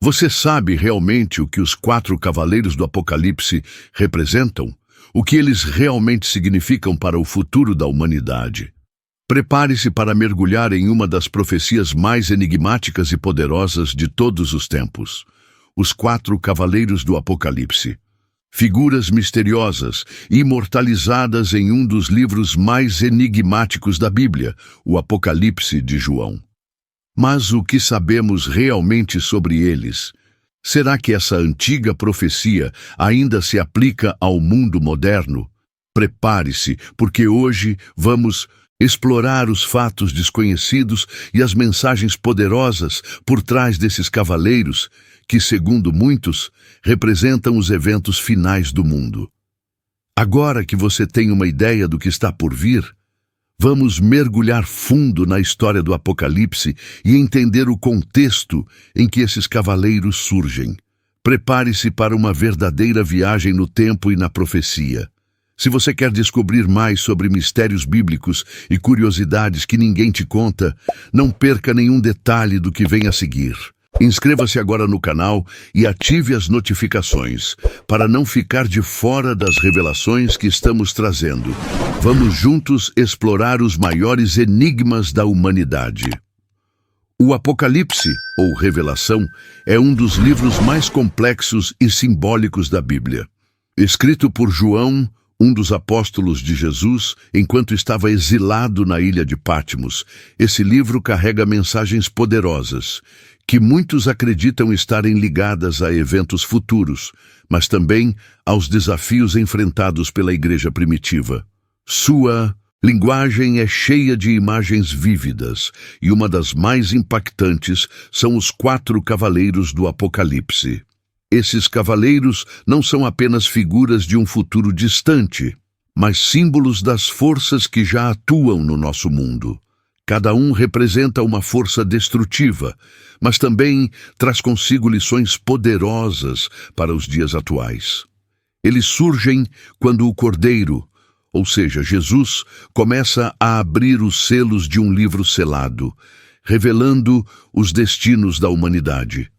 Você sabe realmente o que os 4 cavaleiros do Apocalipse representam? O que eles realmente significam para o futuro da humanidade? Prepare-se para mergulhar em uma das profecias mais enigmáticas e poderosas de todos os tempos. Os 4 cavaleiros do Apocalipse. Figuras misteriosas, imortalizadas em um dos livros mais enigmáticos da Bíblia, o Apocalipse de João. Mas o que sabemos realmente sobre eles? Será que essa antiga profecia ainda se aplica ao mundo moderno? Prepare-se, porque hoje vamos explorar os fatos desconhecidos e as mensagens poderosas por trás desses cavaleiros, que, segundo muitos, representam os eventos finais do mundo. Agora que você tem uma ideia do que está por vir, vamos mergulhar fundo na história do Apocalipse e entender o contexto em que esses cavaleiros surgem. Prepare-se para uma verdadeira viagem no tempo e na profecia. Se você quer descobrir mais sobre mistérios bíblicos e curiosidades que ninguém te conta, não perca nenhum detalhe do que vem a seguir. Inscreva-se agora no canal e ative as notificações para não ficar de fora das revelações que estamos trazendo. Vamos juntos explorar os maiores enigmas da humanidade. O Apocalipse, ou Revelação, é um dos livros mais complexos e simbólicos da Bíblia. Escrito por João, um dos apóstolos de Jesus, enquanto estava exilado na ilha de Patmos, esse livro carrega mensagens poderosas, que muitos acreditam estarem ligadas a eventos futuros, mas também aos desafios enfrentados pela igreja primitiva. Sua linguagem é cheia de imagens vívidas, e uma das mais impactantes são os 4 cavaleiros do Apocalipse. Esses cavaleiros não são apenas figuras de um futuro distante, mas símbolos das forças que já atuam no nosso mundo. Cada um representa uma força destrutiva, mas também traz consigo lições poderosas para os dias atuais. Eles surgem quando o Cordeiro, ou seja, Jesus, começa a abrir os selos de um livro selado, revelando os destinos da humanidade.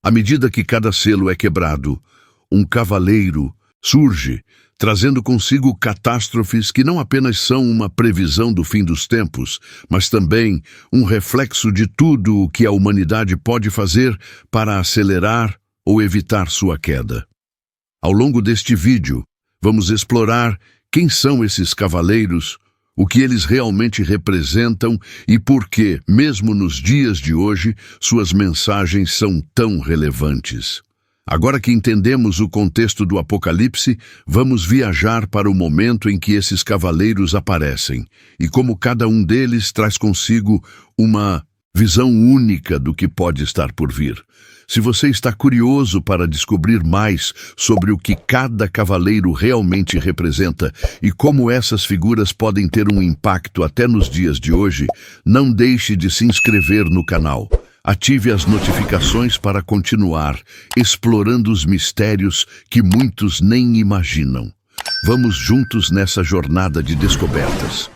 À medida que cada selo é quebrado, um cavaleiro surge, trazendo consigo catástrofes que não apenas são uma previsão do fim dos tempos, mas também um reflexo de tudo o que a humanidade pode fazer para acelerar ou evitar sua queda. Ao longo deste vídeo, vamos explorar quem são esses cavaleiros, o que eles realmente representam e por que, mesmo nos dias de hoje, suas mensagens são tão relevantes. Agora que entendemos o contexto do Apocalipse, vamos viajar para o momento em que esses cavaleiros aparecem e como cada um deles traz consigo uma visão única do que pode estar por vir. Se você está curioso para descobrir mais sobre o que cada cavaleiro realmente representa e como essas figuras podem ter um impacto até nos dias de hoje, não deixe de se inscrever no canal. Ative as notificações para continuar explorando os mistérios que muitos nem imaginam. Vamos juntos nessa jornada de descobertas.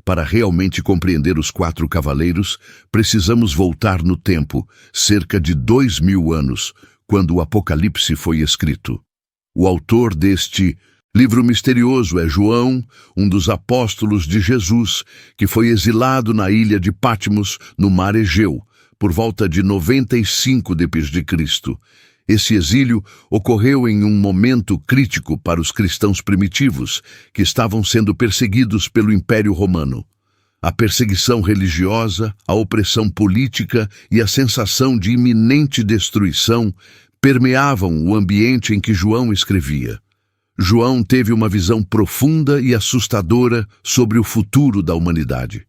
Para realmente compreender os 4 cavaleiros, precisamos voltar no tempo, cerca de 2000 anos, quando o Apocalipse foi escrito. O autor deste livro misterioso é João, um dos apóstolos de Jesus, que foi exilado na ilha de Patmos, no mar Egeu, por volta de 95 d.C. Esse exílio ocorreu em um momento crítico para os cristãos primitivos, que estavam sendo perseguidos pelo Império Romano. A perseguição religiosa, a opressão política e a sensação de iminente destruição permeavam o ambiente em que João escrevia. João teve uma visão profunda e assustadora sobre o futuro da humanidade.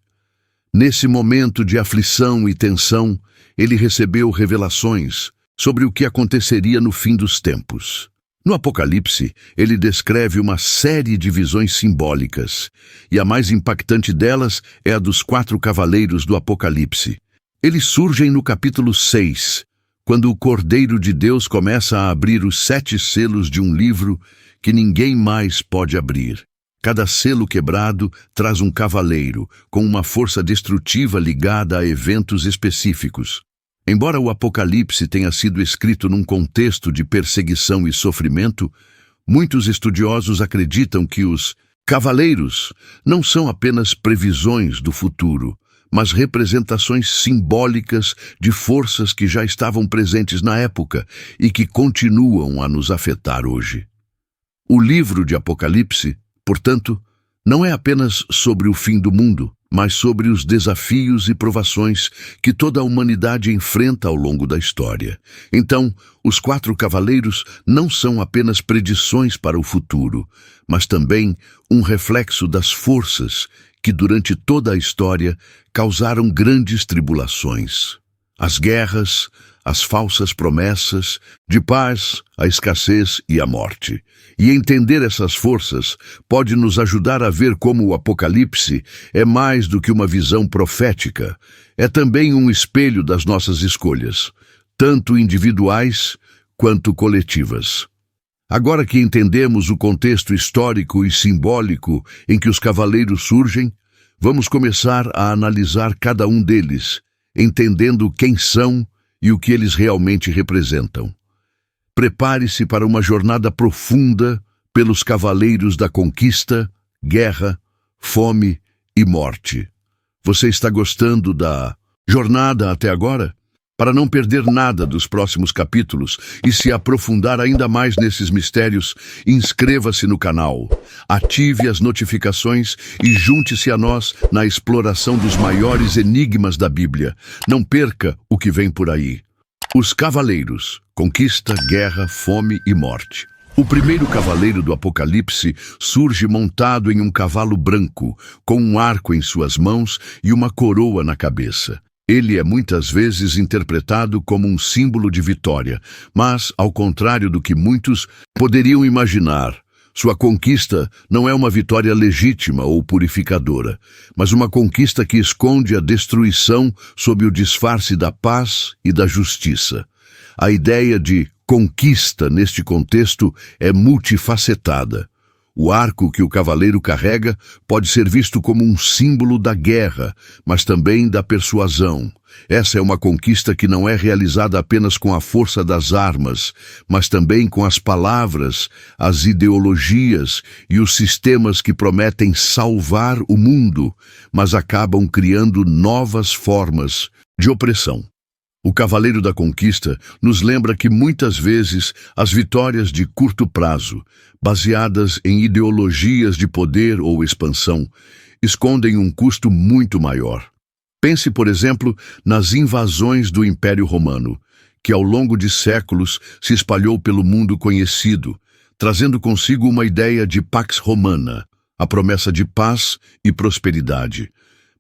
Nesse momento de aflição e tensão, ele recebeu revelações sobre o que aconteceria no fim dos tempos. No Apocalipse, ele descreve uma série de visões simbólicas, e a mais impactante delas é a dos 4 cavaleiros do Apocalipse. Eles surgem no capítulo 6, quando o Cordeiro de Deus começa a abrir os 7 selos de um livro que ninguém mais pode abrir. Cada selo quebrado traz um cavaleiro, com uma força destrutiva ligada a eventos específicos. Embora o Apocalipse tenha sido escrito num contexto de perseguição e sofrimento, muitos estudiosos acreditam que os cavaleiros não são apenas previsões do futuro, mas representações simbólicas de forças que já estavam presentes na época e que continuam a nos afetar hoje. O livro de Apocalipse, portanto, não é apenas sobre o fim do mundo, mas sobre os desafios e provações que toda a humanidade enfrenta ao longo da história. Então, os 4 cavaleiros não são apenas predições para o futuro, mas também um reflexo das forças que durante toda a história causaram grandes tribulações. As guerras, as falsas promessas, de paz, a escassez e a morte. E entender essas forças pode nos ajudar a ver como o Apocalipse é mais do que uma visão profética. É também um espelho das nossas escolhas, tanto individuais quanto coletivas. Agora que entendemos o contexto histórico e simbólico em que os cavaleiros surgem, vamos começar a analisar cada um deles, entendendo quem são e o que eles realmente representam. Prepare-se para uma jornada profunda pelos cavaleiros da conquista, guerra, fome e morte. Você está gostando da jornada até agora? Para não perder nada dos próximos capítulos e se aprofundar ainda mais nesses mistérios, inscreva-se no canal, ative as notificações e junte-se a nós na exploração dos maiores enigmas da Bíblia. Não perca o que vem por aí. Os cavaleiros, conquista, guerra, fome e morte. O primeiro cavaleiro do Apocalipse surge montado em um cavalo branco, com um arco em suas mãos e uma coroa na cabeça. Ele é muitas vezes interpretado como um símbolo de vitória, mas, ao contrário do que muitos poderiam imaginar, sua conquista não é uma vitória legítima ou purificadora, mas uma conquista que esconde a destruição sob o disfarce da paz e da justiça. A ideia de conquista neste contexto é multifacetada. O arco que o cavaleiro carrega pode ser visto como um símbolo da guerra, mas também da persuasão. Essa é uma conquista que não é realizada apenas com a força das armas, mas também com as palavras, as ideologias e os sistemas que prometem salvar o mundo, mas acabam criando novas formas de opressão. O Cavaleiro da Conquista nos lembra que muitas vezes as vitórias de curto prazo, baseadas em ideologias de poder ou expansão, escondem um custo muito maior. Pense, por exemplo, nas invasões do Império Romano, que ao longo de séculos se espalhou pelo mundo conhecido, trazendo consigo uma ideia de Pax Romana, a promessa de paz e prosperidade.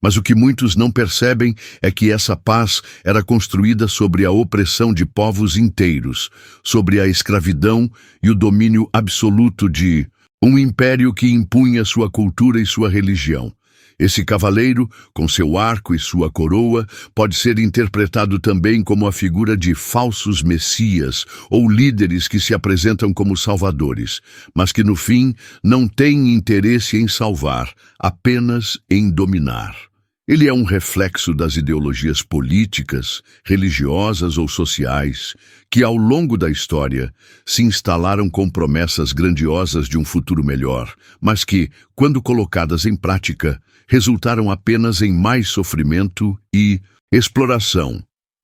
Mas o que muitos não percebem é que essa paz era construída sobre a opressão de povos inteiros, sobre a escravidão e o domínio absoluto de um império que impunha sua cultura e sua religião. Esse cavaleiro, com seu arco e sua coroa, pode ser interpretado também como a figura de falsos messias ou líderes que se apresentam como salvadores, mas que no fim não têm interesse em salvar, apenas em dominar. Ele é um reflexo das ideologias políticas, religiosas ou sociais, que ao longo da história se instalaram com promessas grandiosas de um futuro melhor, mas que, quando colocadas em prática, resultaram apenas em mais sofrimento e exploração.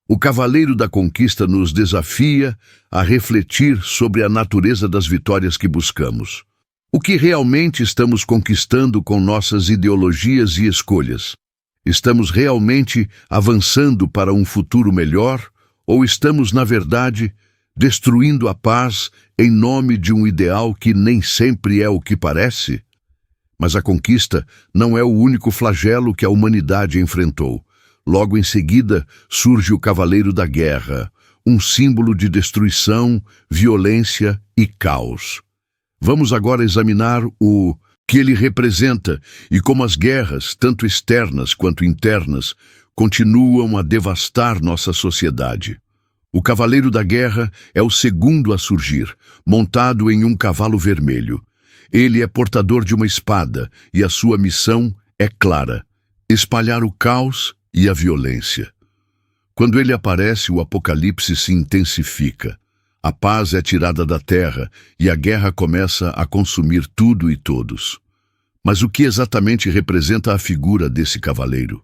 O Cavaleiro da Conquista nos desafia a refletir sobre a natureza das vitórias que buscamos. O que realmente estamos conquistando com nossas ideologias e escolhas? Estamos realmente avançando para um futuro melhor ou estamos, na verdade, destruindo a paz em nome de um ideal que nem sempre é o que parece? Mas a conquista não é o único flagelo que a humanidade enfrentou. Logo em seguida surge o Cavaleiro da Guerra, um símbolo de destruição, violência e caos. Vamos agora examinar o que ele representa e como as guerras, tanto externas quanto internas, continuam a devastar nossa sociedade. O Cavaleiro da Guerra é o segundo a surgir, montado em um cavalo vermelho. Ele é portador de uma espada e a sua missão é clara: espalhar o caos e a violência. Quando ele aparece, o apocalipse se intensifica. A paz é tirada da terra e a guerra começa a consumir tudo e todos. Mas o que exatamente representa a figura desse cavaleiro?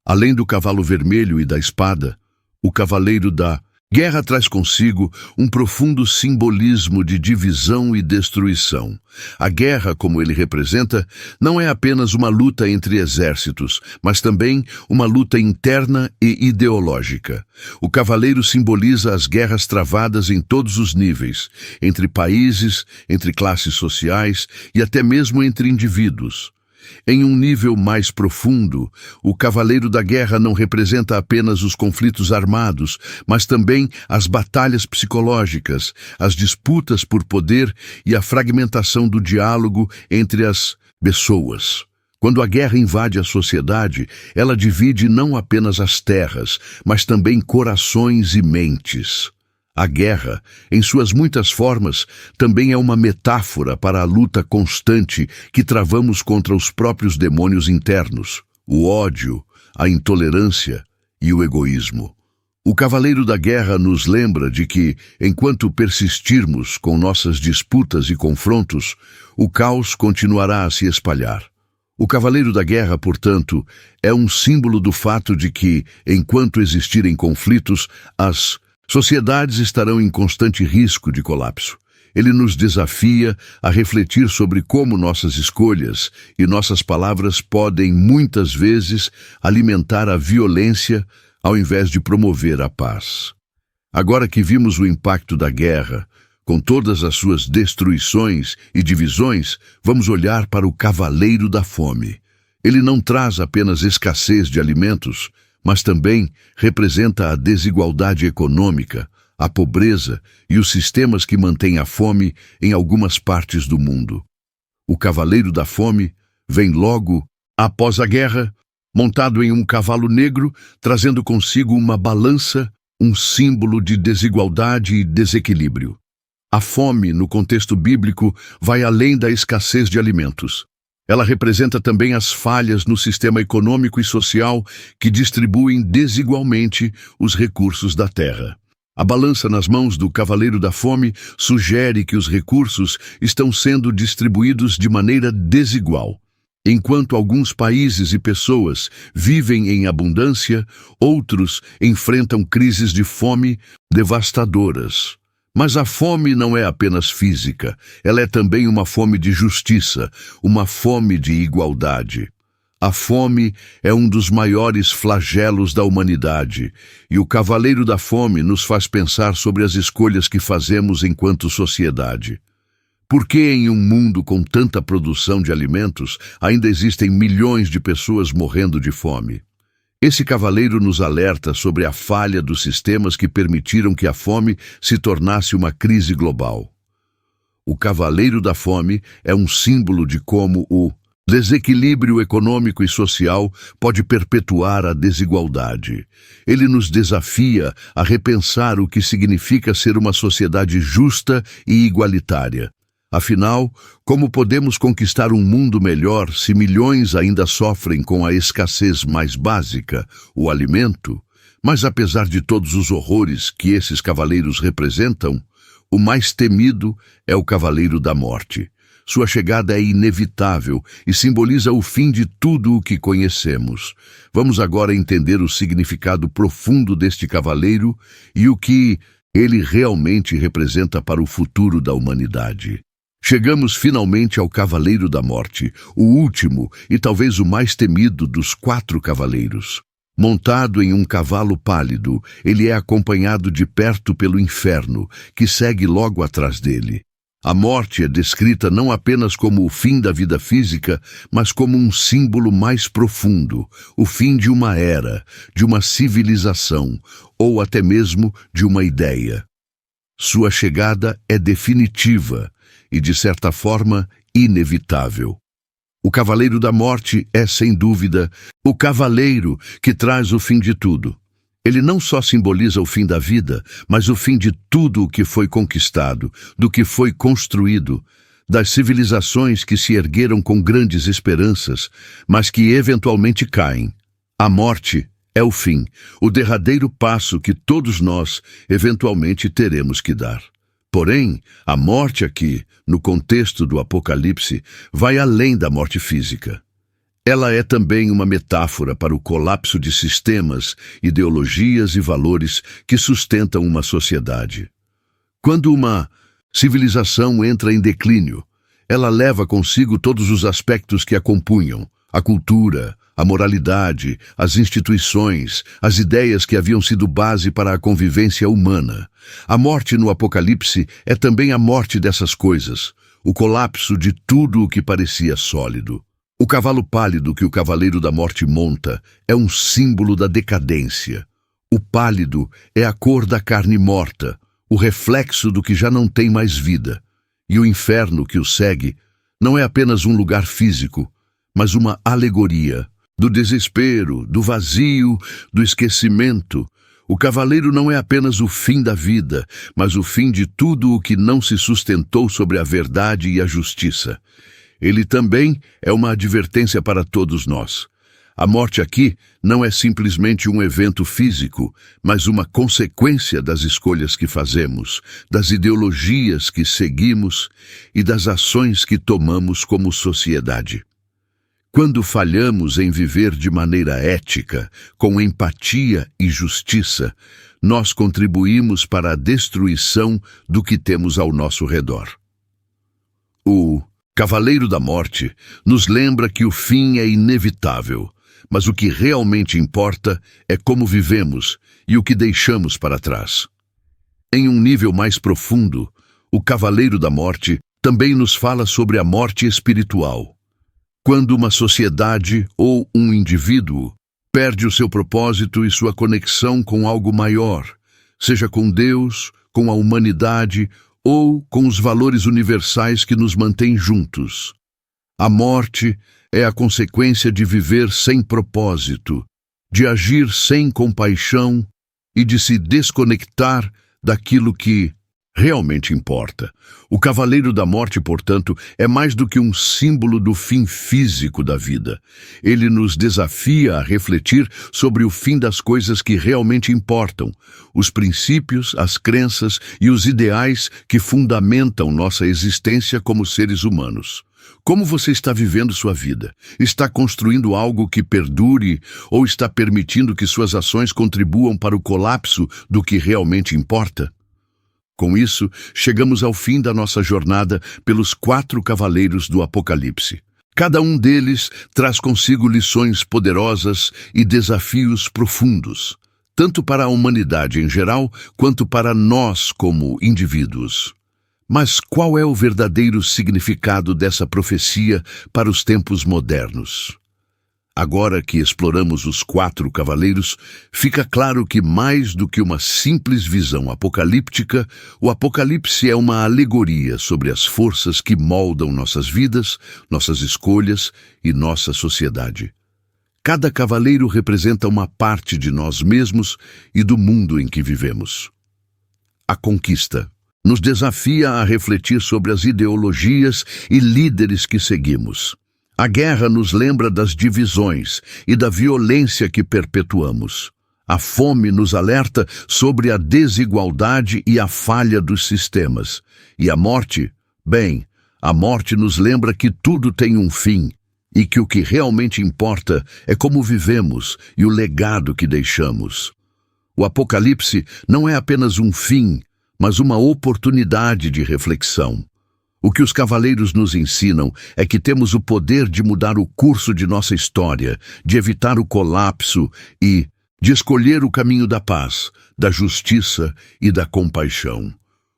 Além do cavalo vermelho e da espada, o cavaleiro da guerra traz consigo um profundo simbolismo de divisão e destruição. A guerra, como ele representa, não é apenas uma luta entre exércitos, mas também uma luta interna e ideológica. O cavaleiro simboliza as guerras travadas em todos os níveis, entre países, entre classes sociais e até mesmo entre indivíduos. Em um nível mais profundo, o cavaleiro da guerra não representa apenas os conflitos armados, mas também as batalhas psicológicas, as disputas por poder e a fragmentação do diálogo entre as pessoas. Quando a guerra invade a sociedade, ela divide não apenas as terras, mas também corações e mentes. A guerra, em suas muitas formas, também é uma metáfora para a luta constante que travamos contra os próprios demônios internos, o ódio, a intolerância e o egoísmo. O cavaleiro da guerra nos lembra de que, enquanto persistirmos com nossas disputas e confrontos, o caos continuará a se espalhar. O cavaleiro da guerra, portanto, é um símbolo do fato de que, enquanto existirem conflitos, as sociedades estarão em constante risco de colapso. Ele nos desafia a refletir sobre como nossas escolhas e nossas palavras podem, muitas vezes, alimentar a violência ao invés de promover a paz. Agora que vimos o impacto da guerra, com todas as suas destruições e divisões, vamos olhar para o cavaleiro da fome. Ele não traz apenas escassez de alimentos, mas também representa a desigualdade econômica, a pobreza e os sistemas que mantêm a fome em algumas partes do mundo. O cavaleiro da fome vem logo após a guerra, montado em um cavalo negro, trazendo consigo uma balança, um símbolo de desigualdade e desequilíbrio. A fome, no contexto bíblico, vai além da escassez de alimentos. Ela representa também as falhas no sistema econômico e social que distribuem desigualmente os recursos da terra. A balança nas mãos do cavaleiro da fome sugere que os recursos estão sendo distribuídos de maneira desigual. Enquanto alguns países e pessoas vivem em abundância, outros enfrentam crises de fome devastadoras. Mas a fome não é apenas física, ela é também uma fome de justiça, uma fome de igualdade. A fome é um dos maiores flagelos da humanidade, e o cavaleiro da fome nos faz pensar sobre as escolhas que fazemos enquanto sociedade. Por que em um mundo com tanta produção de alimentos ainda existem milhões de pessoas morrendo de fome? Esse cavaleiro nos alerta sobre a falha dos sistemas que permitiram que a fome se tornasse uma crise global. O cavaleiro da fome é um símbolo de como o desequilíbrio econômico e social pode perpetuar a desigualdade. Ele nos desafia a repensar o que significa ser uma sociedade justa e igualitária. Afinal, como podemos conquistar um mundo melhor se milhões ainda sofrem com a escassez mais básica, o alimento? Mas apesar de todos os horrores que esses cavaleiros representam, o mais temido é o cavaleiro da morte. Sua chegada é inevitável e simboliza o fim de tudo o que conhecemos. Vamos agora entender o significado profundo deste cavaleiro e o que ele realmente representa para o futuro da humanidade. Chegamos finalmente ao Cavaleiro da Morte, o último e talvez o mais temido dos 4 cavaleiros. Montado em um cavalo pálido, ele é acompanhado de perto pelo inferno, que segue logo atrás dele. A morte é descrita não apenas como o fim da vida física, mas como um símbolo mais profundo, o fim de uma era, de uma civilização, ou até mesmo de uma ideia. Sua chegada é definitiva e, de certa forma, inevitável. O Cavaleiro da Morte é, sem dúvida, o cavaleiro que traz o fim de tudo. Ele não só simboliza o fim da vida, mas o fim de tudo o que foi conquistado, do que foi construído, das civilizações que se ergueram com grandes esperanças, mas que eventualmente caem. A morte é o fim, o derradeiro passo que todos nós eventualmente teremos que dar. Porém, a morte aqui, no contexto do Apocalipse, vai além da morte física. Ela é também uma metáfora para o colapso de sistemas, ideologias e valores que sustentam uma sociedade. Quando uma civilização entra em declínio, ela leva consigo todos os aspectos que a compunham: a cultura, a moralidade, as instituições, as ideias que haviam sido base para a convivência humana. A morte no Apocalipse é também a morte dessas coisas, o colapso de tudo o que parecia sólido. O cavalo pálido que o Cavaleiro da Morte monta é um símbolo da decadência. O pálido é a cor da carne morta, o reflexo do que já não tem mais vida. E o inferno que o segue não é apenas um lugar físico, mas uma alegoria do desespero, do vazio, do esquecimento. O cavaleiro não é apenas o fim da vida, mas o fim de tudo o que não se sustentou sobre a verdade e a justiça. Ele também é uma advertência para todos nós. A morte aqui não é simplesmente um evento físico, mas uma consequência das escolhas que fazemos, das ideologias que seguimos e das ações que tomamos como sociedade. Quando falhamos em viver de maneira ética, com empatia e justiça, nós contribuímos para a destruição do que temos ao nosso redor. O Cavaleiro da Morte nos lembra que o fim é inevitável, mas o que realmente importa é como vivemos e o que deixamos para trás. Em um nível mais profundo, o Cavaleiro da Morte também nos fala sobre a morte espiritual. Quando uma sociedade ou um indivíduo perde o seu propósito e sua conexão com algo maior, seja com Deus, com a humanidade ou com os valores universais que nos mantêm juntos. A morte é a consequência de viver sem propósito, de agir sem compaixão e de se desconectar daquilo que realmente importa. O Cavaleiro da Morte, portanto, é mais do que um símbolo do fim físico da vida. Ele nos desafia a refletir sobre o fim das coisas que realmente importam, os princípios, as crenças e os ideais que fundamentam nossa existência como seres humanos. Como você está vivendo sua vida? Está construindo algo que perdure ou está permitindo que suas ações contribuam para o colapso do que realmente importa? Com isso, chegamos ao fim da nossa jornada pelos 4 cavaleiros do Apocalipse. Cada um deles traz consigo lições poderosas e desafios profundos, tanto para a humanidade em geral, quanto para nós como indivíduos. Mas qual é o verdadeiro significado dessa profecia para os tempos modernos? Agora que exploramos os 4 cavaleiros, fica claro que mais do que uma simples visão apocalíptica, o Apocalipse é uma alegoria sobre as forças que moldam nossas vidas, nossas escolhas e nossa sociedade. Cada cavaleiro representa uma parte de nós mesmos e do mundo em que vivemos. A conquista nos desafia a refletir sobre as ideologias e líderes que seguimos. A guerra nos lembra das divisões e da violência que perpetuamos. A fome nos alerta sobre a desigualdade e a falha dos sistemas. E a morte? Bem, a morte nos lembra que tudo tem um fim e que o que realmente importa é como vivemos e o legado que deixamos. O Apocalipse não é apenas um fim, mas uma oportunidade de reflexão. O que os cavaleiros nos ensinam é que temos o poder de mudar o curso de nossa história, de evitar o colapso e de escolher o caminho da paz, da justiça e da compaixão.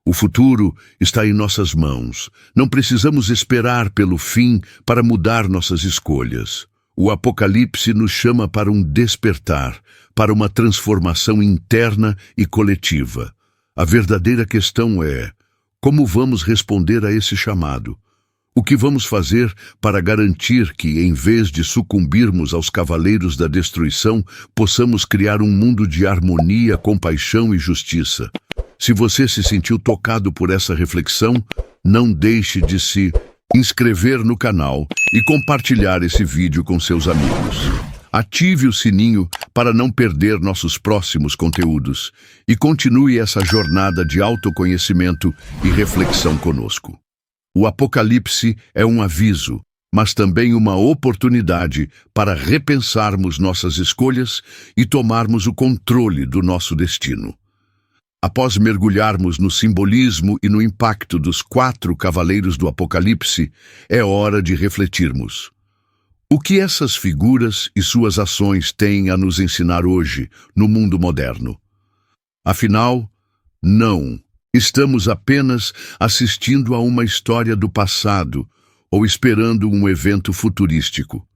O futuro está em nossas mãos. Não precisamos esperar pelo fim para mudar nossas escolhas. O Apocalipse nos chama para um despertar, para uma transformação interna e coletiva. A verdadeira questão é: como vamos responder a esse chamado? O que vamos fazer para garantir que, em vez de sucumbirmos aos cavaleiros da destruição, possamos criar um mundo de harmonia, compaixão e justiça? Se você se sentiu tocado por essa reflexão, não deixe de se inscrever no canal e compartilhar esse vídeo com seus amigos. Ative o sininho para não perder nossos próximos conteúdos e continue essa jornada de autoconhecimento e reflexão conosco. O Apocalipse é um aviso, mas também uma oportunidade para repensarmos nossas escolhas e tomarmos o controle do nosso destino. Após mergulharmos no simbolismo e no impacto dos 4 cavaleiros do Apocalipse, é hora de refletirmos. O que essas figuras e suas ações têm a nos ensinar hoje, no mundo moderno? Afinal, não estamos apenas assistindo a uma história do passado ou esperando um evento futurístico.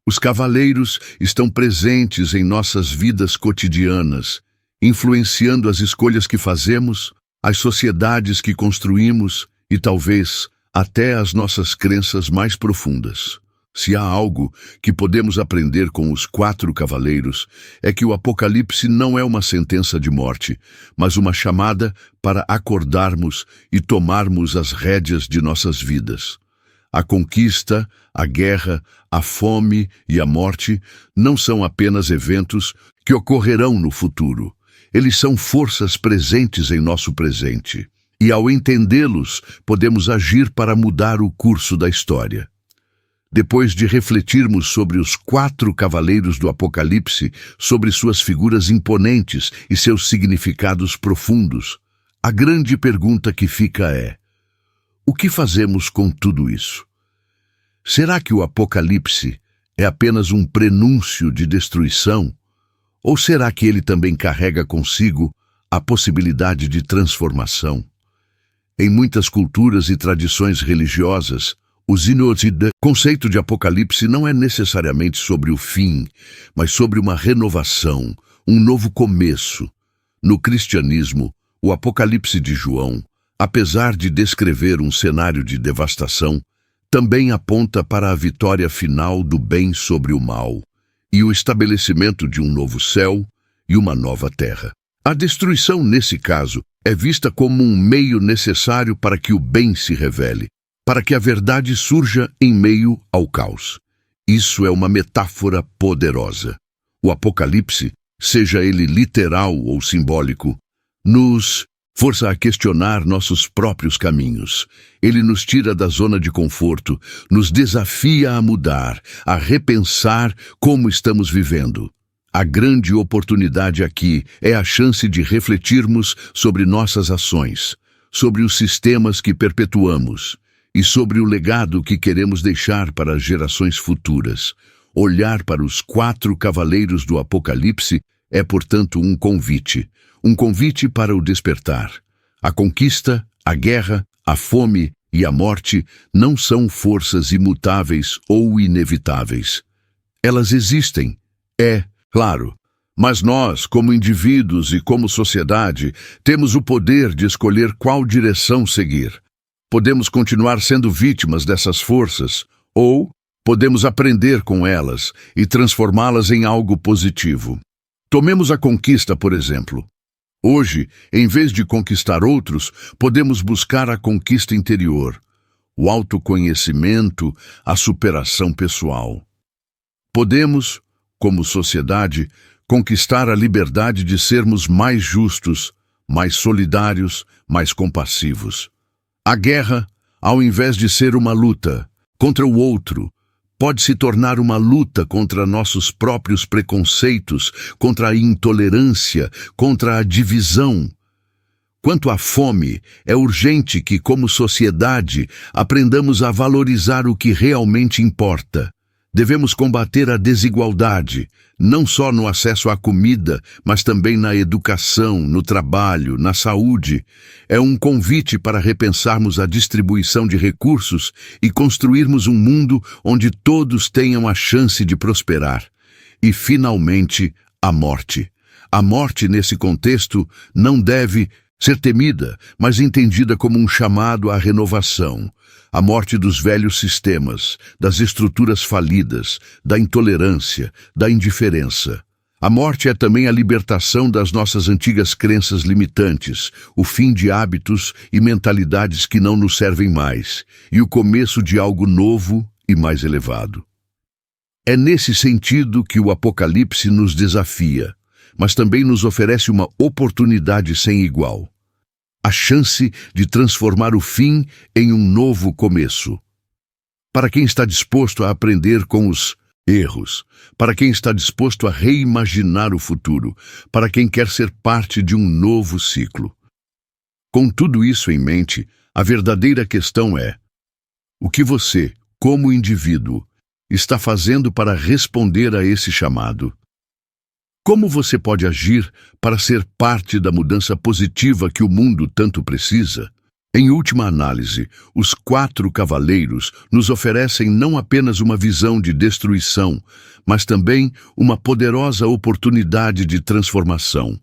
Os cavaleiros estão presentes em nossas vidas cotidianas, influenciando as escolhas que fazemos, as sociedades que construímos e talvez até as nossas crenças mais profundas. Se há algo que podemos aprender com os 4 cavaleiros, é que o Apocalipse não é uma sentença de morte, mas uma chamada para acordarmos e tomarmos as rédeas de nossas vidas. A conquista, a guerra, a fome e a morte não são apenas eventos que ocorrerão no futuro. Eles são forças presentes em nosso presente. E ao entendê-los, podemos agir para mudar o curso da história. Depois de refletirmos sobre os 4 cavaleiros do Apocalipse, sobre suas figuras imponentes e seus significados profundos, a grande pergunta que fica é: o que fazemos com tudo isso? Será que o Apocalipse é apenas um prenúncio de destruição? Ou será que ele também carrega consigo a possibilidade de transformação? Em muitas culturas e tradições religiosas, o conceito de Apocalipse não é necessariamente sobre o fim, mas sobre uma renovação, um novo começo. No cristianismo, o Apocalipse de João, apesar de descrever um cenário de devastação, também aponta para a vitória final do bem sobre o mal e o estabelecimento de um novo céu e uma nova terra. A destruição, nesse caso, é vista como um meio necessário para que o bem se revele, para que a verdade surja em meio ao caos. Isso é uma metáfora poderosa. O Apocalipse, seja ele literal ou simbólico, nos força a questionar nossos próprios caminhos. Ele nos tira da zona de conforto, nos desafia a mudar, a repensar como estamos vivendo. A grande oportunidade aqui é a chance de refletirmos sobre nossas ações, sobre os sistemas que perpetuamos e sobre o legado que queremos deixar para as gerações futuras. Olhar para os 4 cavaleiros do Apocalipse é, portanto, um convite para o despertar. A conquista, a guerra, a fome e a morte não são forças imutáveis ou inevitáveis. Elas existem, claro, mas nós, como indivíduos e como sociedade, temos o poder de escolher qual direção seguir. Podemos continuar sendo vítimas dessas forças, ou podemos aprender com elas e transformá-las em algo positivo. Tomemos a conquista, por exemplo. Hoje, em vez de conquistar outros, podemos buscar a conquista interior, o autoconhecimento, a superação pessoal. Podemos, como sociedade, conquistar a liberdade de sermos mais justos, mais solidários, mais compassivos. A guerra, ao invés de ser uma luta contra o outro, pode se tornar uma luta contra nossos próprios preconceitos, contra a intolerância, contra a divisão. Quanto à fome, é urgente que, como sociedade, aprendamos a valorizar o que realmente importa. Devemos combater a desigualdade, não só no acesso à comida, mas também na educação, no trabalho, na saúde. É um convite para repensarmos a distribuição de recursos e construirmos um mundo onde todos tenham a chance de prosperar. E, finalmente, a morte. A morte, nesse contexto, não deve ser temida, mas entendida como um chamado à renovação. A morte dos velhos sistemas, das estruturas falidas, da intolerância, da indiferença. A morte é também a libertação das nossas antigas crenças limitantes, o fim de hábitos e mentalidades que não nos servem mais, e o começo de algo novo e mais elevado. É nesse sentido que o Apocalipse nos desafia, mas também nos oferece uma oportunidade sem igual. A chance de transformar o fim em um novo começo. Para quem está disposto a aprender com os erros, para quem está disposto a reimaginar o futuro, para quem quer ser parte de um novo ciclo. Com tudo isso em mente, a verdadeira questão é: o que você, como indivíduo, está fazendo para responder a esse chamado? Como você pode agir para ser parte da mudança positiva que o mundo tanto precisa? Em última análise, os 4 cavaleiros nos oferecem não apenas uma visão de destruição, mas também uma poderosa oportunidade de transformação.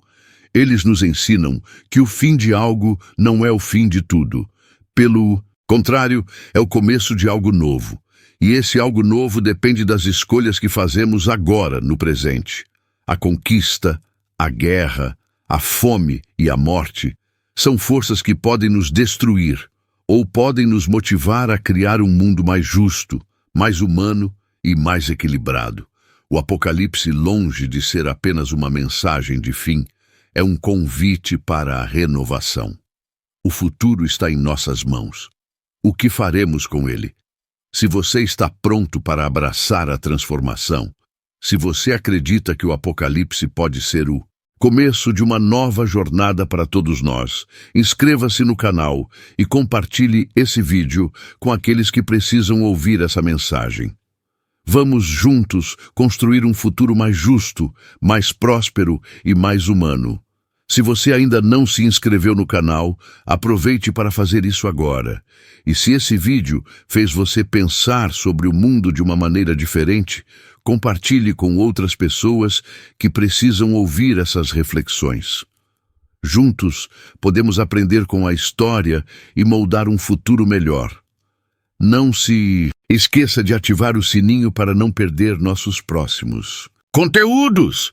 Eles nos ensinam que o fim de algo não é o fim de tudo. Pelo contrário, é o começo de algo novo. E esse algo novo depende das escolhas que fazemos agora, no presente. A conquista, a guerra, a fome e a morte são forças que podem nos destruir ou podem nos motivar a criar um mundo mais justo, mais humano e mais equilibrado. O Apocalipse, longe de ser apenas uma mensagem de fim, é um convite para a renovação. O futuro está em nossas mãos. O que faremos com ele? Se você está pronto para abraçar a transformação, se você acredita que o Apocalipse pode ser o começo de uma nova jornada para todos nós, inscreva-se no canal e compartilhe esse vídeo com aqueles que precisam ouvir essa mensagem. Vamos juntos construir um futuro mais justo, mais próspero e mais humano. Se você ainda não se inscreveu no canal, aproveite para fazer isso agora. E se esse vídeo fez você pensar sobre o mundo de uma maneira diferente, compartilhe com outras pessoas que precisam ouvir essas reflexões. Juntos, podemos aprender com a história e moldar um futuro melhor. Não se esqueça de ativar o sininho para não perder nossos próximos conteúdos.